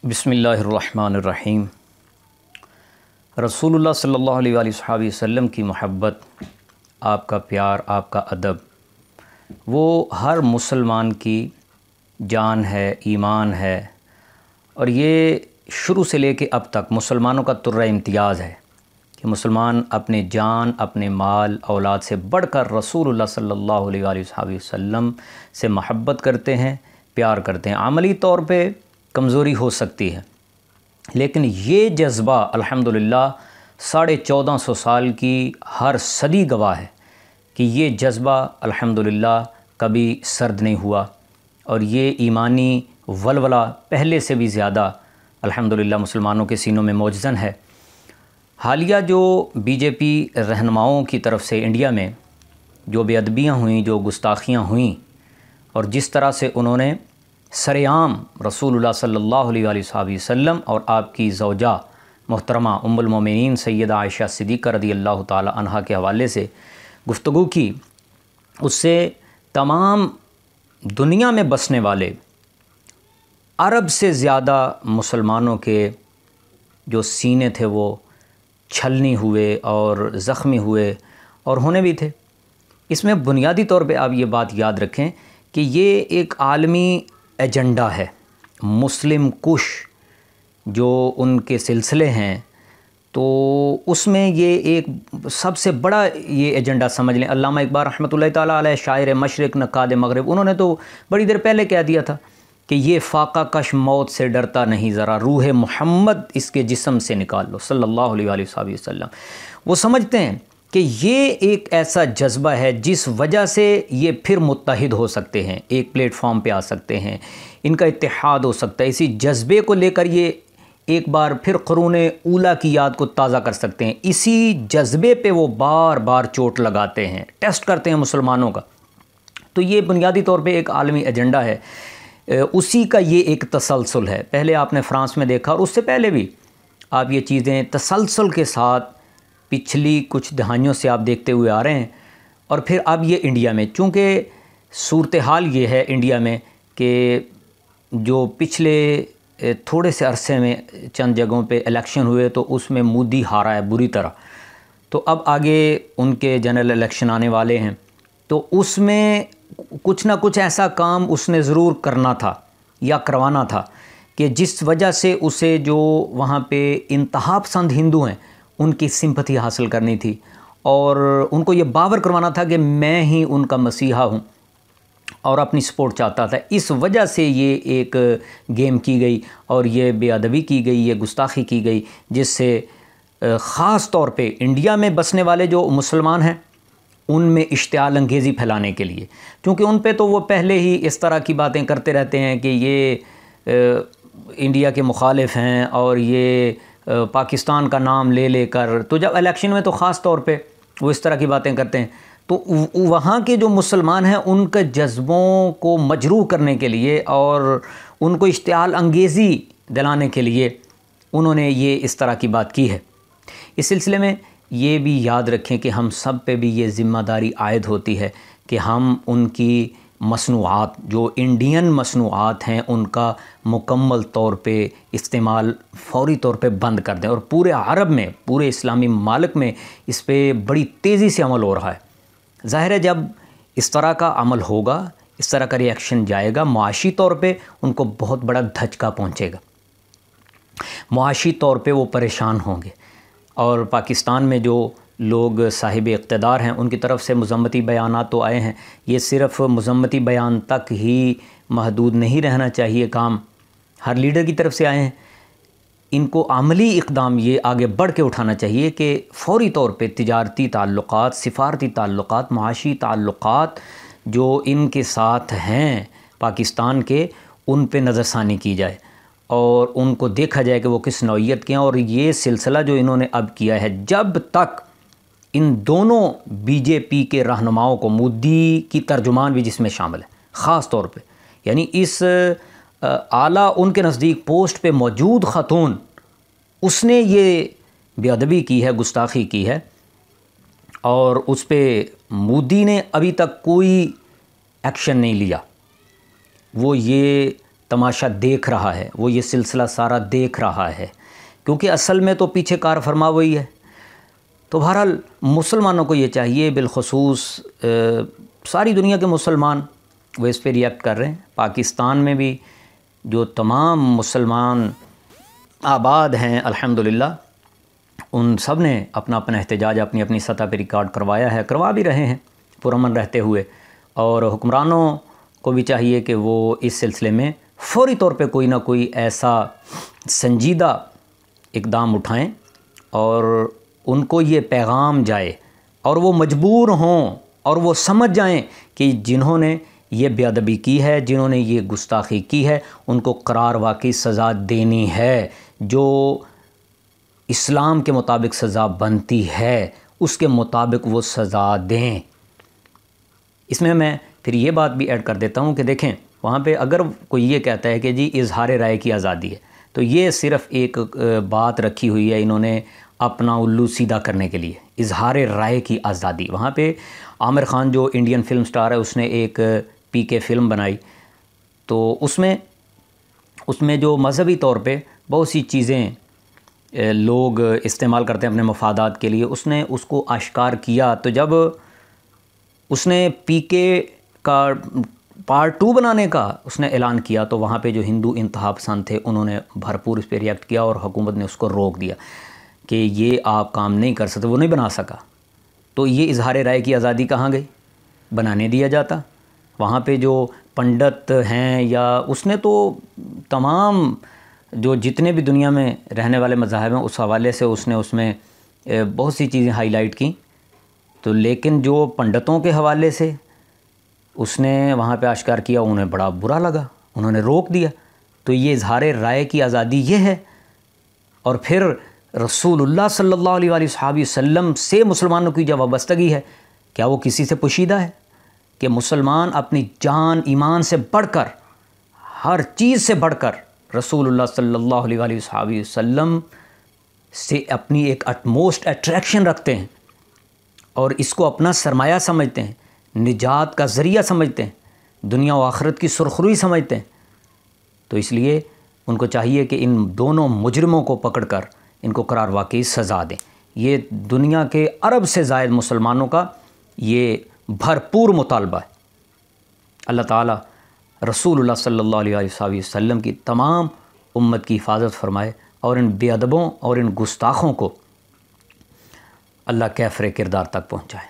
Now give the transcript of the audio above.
بسم اللہ الرحمن الرحیم۔ رسول اللہ صلی اللہ علیہ وآلہ وسلم کی محبت، آپ کا پیار، آپ کا ادب وہ ہر مسلمان کی جان ہے، ایمان ہے، اور یہ شروع سے لے کے اب تک مسلمانوں کا طرہ امتیاز ہے کہ مسلمان اپنے جان، اپنے مال، اولاد سے بڑھ کر رسول اللہ صلی اللہ علیہ وآلہ وسلم سے محبت کرتے ہیں، پیار کرتے ہیں۔ عملی طور پہ کمزوری ہو سکتی ہے، لیکن یہ جذبہ الحمدللہ 1450 سال کی ہر صدی گواہ ہے کہ یہ جذبہ الحمدللہ کبھی سرد نہیں ہوا، اور یہ ایمانی ولولہ پہلے سے بھی زیادہ الحمدللہ مسلمانوں کے سینوں میں موجزن ہے۔ حالیہ جو بی جے پی رہنماؤں کی طرف سے انڈیا میں جو بے ادبیاں ہوئیں، جو گستاخیاں ہوئیں، اور جس طرح سے انہوں نے سر عام رسول اللہ صلی اللہ علیہ وآلہ وسلم اور آپ کی زوجہ محترمہ ام المومنین سیدہ عائشہ صدیقہ رضی اللہ تعالی عنہا کے حوالے سے گفتگو کی، اس سے تمام دنیا میں بسنے والے عرب سے زیادہ مسلمانوں کے جو سینے تھے وہ چھلنی ہوئے اور زخمی ہوئے اور ہونے بھی تھے۔ اس میں بنیادی طور پہ آپ یہ بات یاد رکھیں کہ یہ ایک عالمی ایجنڈا ہے، مسلم کش جو ان کے سلسلے ہیں، تو اس میں یہ ایک سب سے بڑا یہ ایجنڈا سمجھ لیں۔ علامہ اقبال رحمۃ اللہ تعالیٰ علیہ، شاعر مشرق نقاد مغرب، انہوں نے تو بڑی دیر پہلے کہہ دیا تھا کہ یہ فاقہ کش موت سے ڈرتا نہیں ذرا، روح محمد اس کے جسم سے نکال لو صلی اللہ علیہ وآلہ وسلم۔ وہ سمجھتے ہیں کہ یہ ایک ایسا جذبہ ہے جس وجہ سے یہ پھر متحد ہو سکتے ہیں، ایک پلیٹ فارم پہ آ سکتے ہیں، ان کا اتحاد ہو سکتا ہے۔ اسی جذبے کو لے کر یہ ایک بار پھر قرون اولیٰ کی یاد کو تازہ کر سکتے ہیں۔ اسی جذبے پہ وہ بار بار چوٹ لگاتے ہیں، ٹیسٹ کرتے ہیں مسلمانوں کا۔ تو یہ بنیادی طور پہ ایک عالمی ایجنڈا ہے، اسی کا یہ ایک تسلسل ہے۔ پہلے آپ نے فرانس میں دیکھا، اور اس سے پہلے بھی آپ یہ چیزیں تسلسل کے ساتھ پچھلی کچھ دہائیوں سے آپ دیکھتے ہوئے آ رہے ہیں، اور پھر اب یہ انڈیا میں، چونکہ صورتحال یہ ہے انڈیا میں کہ جو پچھلے تھوڑے سے عرصے میں چند جگہوں پہ الیکشن ہوئے تو اس میں مودی ہارا ہے بری طرح، تو اب آگے ان کے جنرل الیکشن آنے والے ہیں، تو اس میں کچھ نہ کچھ ایسا کام اس نے ضرور کرنا تھا یا کروانا تھا کہ جس وجہ سے اسے جو وہاں پہ انتہا پسند ہندو ہیں ان کی سمپتھی حاصل کرنی تھی، اور ان کو یہ باور کروانا تھا کہ میں ہی ان کا مسیحا ہوں، اور اپنی سپورٹ چاہتا تھا۔ اس وجہ سے یہ ایک گیم کی گئی اور یہ بے ادبی کی گئی، یہ گستاخی کی گئی، جس سے خاص طور پہ انڈیا میں بسنے والے جو مسلمان ہیں ان میں اشتعال انگیزی پھیلانے کے لیے، کیونکہ ان پہ تو وہ پہلے ہی اس طرح کی باتیں کرتے رہتے ہیں کہ یہ انڈیا کے مخالف ہیں، اور یہ پاکستان کا نام لے لے کر، تو جب الیکشن میں تو خاص طور پہ وہ اس طرح کی باتیں کرتے ہیں، تو وہاں کے جو مسلمان ہیں ان کے جذبوں کو مجروح کرنے کے لیے اور ان کو اشتعال انگیزی دلانے کے لیے انہوں نے یہ اس طرح کی بات کی ہے۔ اس سلسلے میں یہ بھی یاد رکھیں کہ ہم سب پہ بھی یہ ذمہ داری عائد ہوتی ہے کہ ہم ان کی مصنوعات، جو انڈین مصنوعات ہیں، ان کا مکمل طور پہ استعمال فوری طور پہ بند کر دیں، اور پورے عرب میں، پورے اسلامی ممالک میں اس پہ بڑی تیزی سے عمل ہو رہا ہے۔ ظاہر ہے جب اس طرح کا عمل ہوگا، اس طرح کا ری ایکشن جائے گا، معاشی طور پہ ان کو بہت بڑا دھچکا پہنچے گا، معاشی طور پہ وہ پریشان ہوں گے، اور پاکستان میں جو لوگ صاحب اقتدار ہیں ان کی طرف سے مذمتی بیانات تو آئے ہیں، یہ صرف مذمتی بیان تک ہی محدود نہیں رہنا چاہیے، کام ہر لیڈر کی طرف سے آئے ہیں۔ ان کو عملی اقدام یہ آگے بڑھ کے اٹھانا چاہیے کہ فوری طور پہ تجارتی تعلقات، سفارتی تعلقات، معاشی تعلقات جو ان کے ساتھ ہیں پاکستان کے، ان پہ نظر ثانی کی جائے، اور ان کو دیکھا جائے کہ وہ کس نوعیت کے ہیں۔ اور یہ سلسلہ جو انہوں نے اب کیا ہے، جب تک ان دونوں بی جے پی کے رہنماؤں کو، مودی کی ترجمان بھی جس میں شامل ہے خاص طور پہ، یعنی اس اعلیٰ ان کے نزدیک پوسٹ پہ موجود خاتون، اس نے یہ بے ادبی کی ہے، گستاخی کی ہے، اور اس پہ مودی نے ابھی تک کوئی ایکشن نہیں لیا۔ وہ یہ تماشا دیکھ رہا ہے، وہ یہ سلسلہ سارا دیکھ رہا ہے، کیونکہ اصل میں تو پیچھے کار فرما وہی ہے۔ تو بہرحال مسلمانوں کو یہ چاہیے، بالخصوص ساری دنیا کے مسلمان وہ اس پہ ریئیکٹ کر رہے ہیں۔ پاکستان میں بھی جو تمام مسلمان آباد ہیں الحمدللہ، ان سب نے اپنا اپنا احتجاج اپنی اپنی سطح پہ ریکارڈ کروایا ہے، کروا بھی رہے ہیں پرامن رہتے ہوئے، اور حکمرانوں کو بھی چاہیے کہ وہ اس سلسلے میں فوری طور پہ کوئی نہ کوئی ایسا سنجیدہ اقدام اٹھائیں اور ان کو یہ پیغام جائے اور وہ مجبور ہوں اور وہ سمجھ جائیں کہ جنہوں نے یہ بے ادبی کی ہے، جنہوں نے یہ گستاخی کی ہے، ان کو قرار واقعی سزا دینی ہے، جو اسلام کے مطابق سزا بنتی ہے اس کے مطابق وہ سزا دیں۔ اس میں پھر یہ بات بھی ایڈ کر دیتا ہوں کہ دیکھیں، وہاں پہ اگر کوئی یہ کہتا ہے کہ جی اظہار رائے کی آزادی ہے، تو یہ صرف ایک بات رکھی ہوئی ہے انہوں نے اپنا الو سیدھا کرنے کے لیے، اظہار رائے کی آزادی۔ وہاں پہ عامر خان جو انڈین فلم سٹار ہے، اس نے ایک پی کے فلم بنائی، تو اس میں جو مذہبی طور پہ بہت سی چیزیں لوگ استعمال کرتے ہیں اپنے مفادات کے لیے، اس نے اس کو آشکار کیا۔ تو جب اس نے پی کے کا پارٹ 2 بنانے کا اس نے اعلان کیا، تو وہاں پہ جو ہندو انتہا پسند تھے انہوں نے بھرپور اس پہ ریئیکٹ کیا اور حکومت نے اس کو روک دیا کہ یہ آپ کام نہیں کر سکتے، وہ نہیں بنا سکا۔ تو یہ اظہار رائے کی آزادی کہاں گئی؟ بنانے دیا جاتا۔ وہاں پہ جو پنڈت ہیں یا اس نے تو تمام جو جتنے بھی دنیا میں رہنے والے مذاہب ہیں اس حوالے سے اس میں بہت سی چیزیں ہائی لائٹ کی، تو لیکن جو پنڈتوں کے حوالے سے اس نے وہاں پہ آشکار کیا، انہیں بڑا برا لگا، انہوں نے روک دیا۔ تو یہ اظہار رائے کی آزادی یہ ہے۔ اور پھر رسول اللہ صلی اللہ علیہ وآلہ وسلم سے مسلمانوں کی جو وابستگی ہے، کیا وہ کسی سے پوشیدہ ہے؟ کہ مسلمان اپنی جان ایمان سے بڑھ کر، ہر چیز سے بڑھ کر رسول اللہ صلی اللہ علیہ وآلہ وسلم سے اپنی ایک اٹموسٹ اٹریکشن رکھتے ہیں اور اس کو اپنا سرمایہ سمجھتے ہیں، نجات کا ذریعہ سمجھتے ہیں، دنیا و آخرت کی سرخروئی سمجھتے ہیں۔ تو اس لیے ان کو چاہیے کہ ان دونوں مجرموں کو پکڑ کر ان کو قرار واقعی سزا دیں۔ یہ دنیا کے ارب سے زائد مسلمانوں کا یہ بھرپور مطالبہ ہے۔ اللہ تعالیٰ رسول اللہ صلی اللہ علیہ وسلم کی تمام امت کی حفاظت فرمائے اور ان بے ادبوں اور ان گستاخوں کو اللہ کیفر کردار تک پہنچائے۔